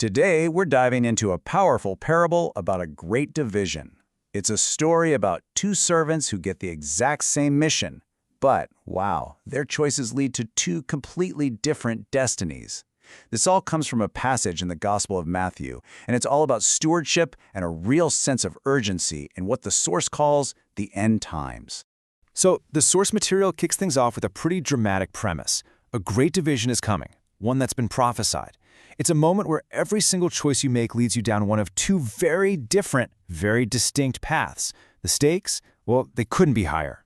Today, we're diving into a powerful parable about a great division. It's a story about two servants who get the exact same mission, but, wow, their choices lead to two completely different destinies. This all comes from a passage in the Gospel of Matthew, and it's all about stewardship and a real sense of urgency in what the source calls the end times. So, the source material kicks things off with a pretty dramatic premise. A great division is coming, one that's been prophesied. It's a moment where every single choice you make leads you down one of two very different, very distinct paths. The stakes, well, they couldn't be higher.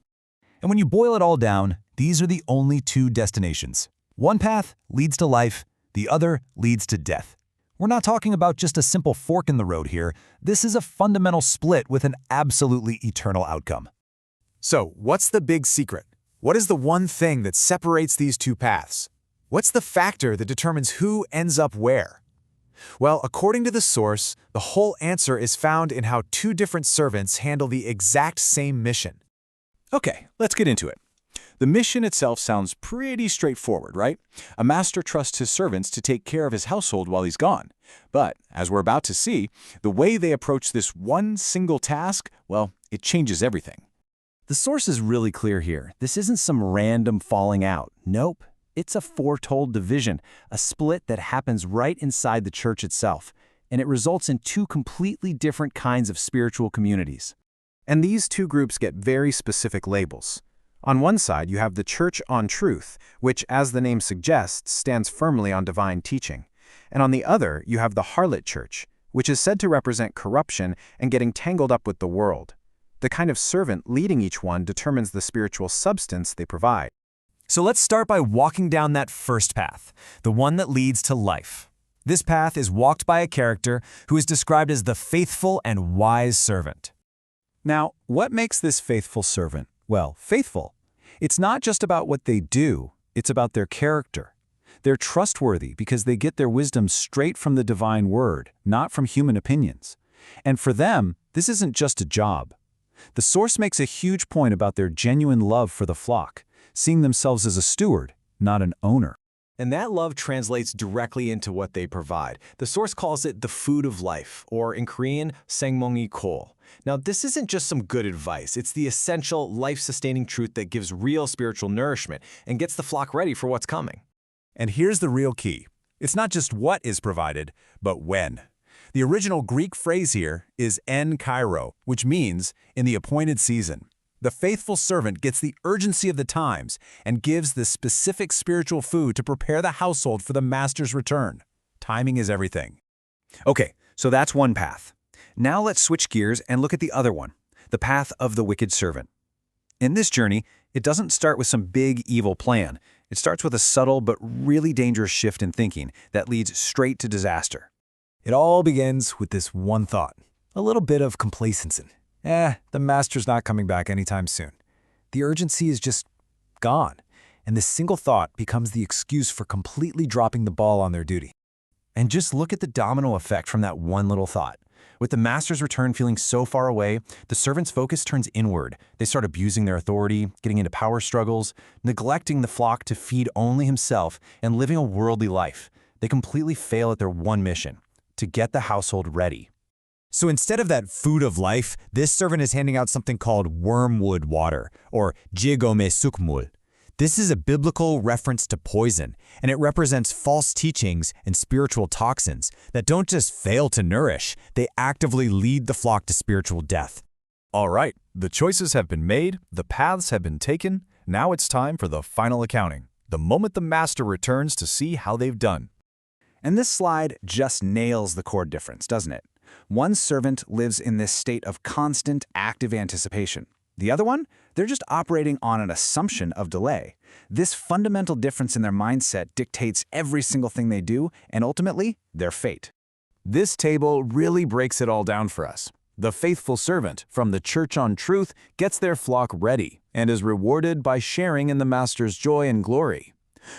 And when you boil it all down, these are the only two destinations. One path leads to life, the other leads to death. We're not talking about just a simple fork in the road here. This is a fundamental split with an absolutely eternal outcome. So, what's the big secret? What is the one thing that separates these two paths? What's the factor that determines who ends up where? Well, according to the source, the whole answer is found in how two different servants handle the exact same mission. Okay, let's get into it. The mission itself sounds pretty straightforward, right? A master trusts his servants to take care of his household while he's gone. But, as we're about to see, the way they approach this one single task, well, it changes everything. The source is really clear here. This isn't some random falling out. Nope. It's a foretold division, a split that happens right inside the church itself, and it results in two completely different kinds of spiritual communities. And these two groups get very specific labels. On one side, you have the Church on Truth, which, as the name suggests, stands firmly on divine teaching. And on the other, you have the Harlot Church, which is said to represent corruption and getting tangled up with the world. The kind of servant leading each one determines the spiritual substance they provide. So let's start by walking down that first path, the one that leads to life. This path is walked by a character who is described as the faithful and wise servant. Now, what makes this faithful servant, well, faithful? It's not just about what they do, it's about their character. They're trustworthy because they get their wisdom straight from the divine word, not from human opinions. And for them, this isn't just a job. The source makes a huge point about their genuine love for the flock, seeing themselves as a steward, not an owner. And that love translates directly into what they provide. The source calls it the food of life, or in Korean, sangmongi kol. Now, this isn't just some good advice. It's the essential, life-sustaining truth that gives real spiritual nourishment and gets the flock ready for what's coming. And here's the real key. It's not just what is provided, but when. The original Greek phrase here is en kairo, which means in the appointed season. The faithful servant gets the urgency of the times and gives the specific spiritual food to prepare the household for the master's return. Timing is everything. Okay, so that's one path. Now let's switch gears and look at the other one, the path of the wicked servant. In this journey, it doesn't start with some big evil plan. It starts with a subtle but really dangerous shift in thinking that leads straight to disaster. It all begins with this one thought, a little bit of complacency. The master's not coming back anytime soon. The urgency is just gone, and this single thought becomes the excuse for completely dropping the ball on their duty. And just look at the domino effect from that one little thought. With the master's return feeling so far away, the servant's focus turns inward. They start abusing their authority, getting into power struggles, neglecting the flock to feed only himself, and living a worldly life. They completely fail at their one mission, to get the household ready. So instead of that food of life, this servant is handing out something called wormwood water, or jigome sukmul. This is a biblical reference to poison, and it represents false teachings and spiritual toxins that don't just fail to nourish, they actively lead the flock to spiritual death. All right, the choices have been made, the paths have been taken, now it's time for the final accounting, the moment the master returns to see how they've done. And this slide just nails the core difference, doesn't it? One servant lives in this state of constant, active anticipation. The other one, they're just operating on an assumption of delay. This fundamental difference in their mindset dictates every single thing they do, and ultimately, their fate. This table really breaks it all down for us. The faithful servant from the Church on Truth gets their flock ready and is rewarded by sharing in the master's joy and glory.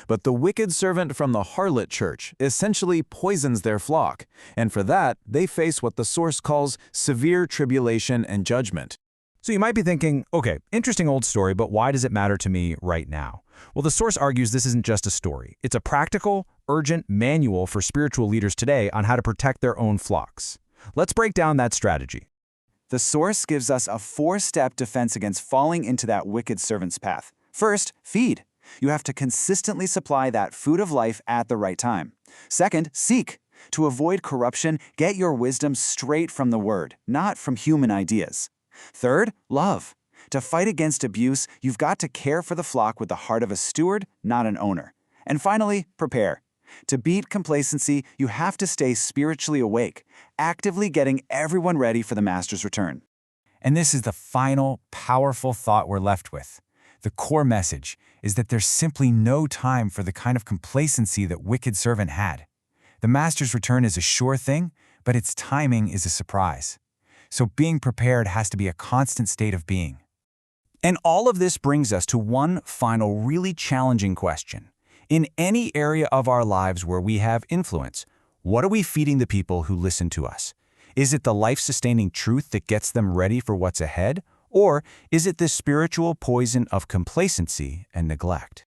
But the wicked servant from the Harlot Church essentially poisons their flock, and for that, they face what the source calls severe tribulation and judgment. So you might be thinking, okay, interesting old story, but why does it matter to me right now? Well, the source argues this isn't just a story. It's a practical, urgent manual for spiritual leaders today on how to protect their own flocks. Let's break down that strategy. The source gives us a 4-step defense against falling into that wicked servant's path. First, feed. You have to consistently supply that food of life at the right time. Second, seek. To avoid corruption, get your wisdom straight from the Word, not from human ideas. Third, love. To fight against abuse, you've got to care for the flock with the heart of a steward, not an owner. And finally, prepare. To beat complacency, you have to stay spiritually awake, actively getting everyone ready for the Master's return. And this is the final, powerful thought we're left with. The core message is that there's simply no time for the kind of complacency that wicked servant had. The Master's return is a sure thing, but its timing is a surprise. So being prepared has to be a constant state of being. And all of this brings us to one final really challenging question. In any area of our lives where we have influence, what are we feeding the people who listen to us? Is it the life-sustaining truth that gets them ready for what's ahead? Or is it the spiritual poison of complacency and neglect?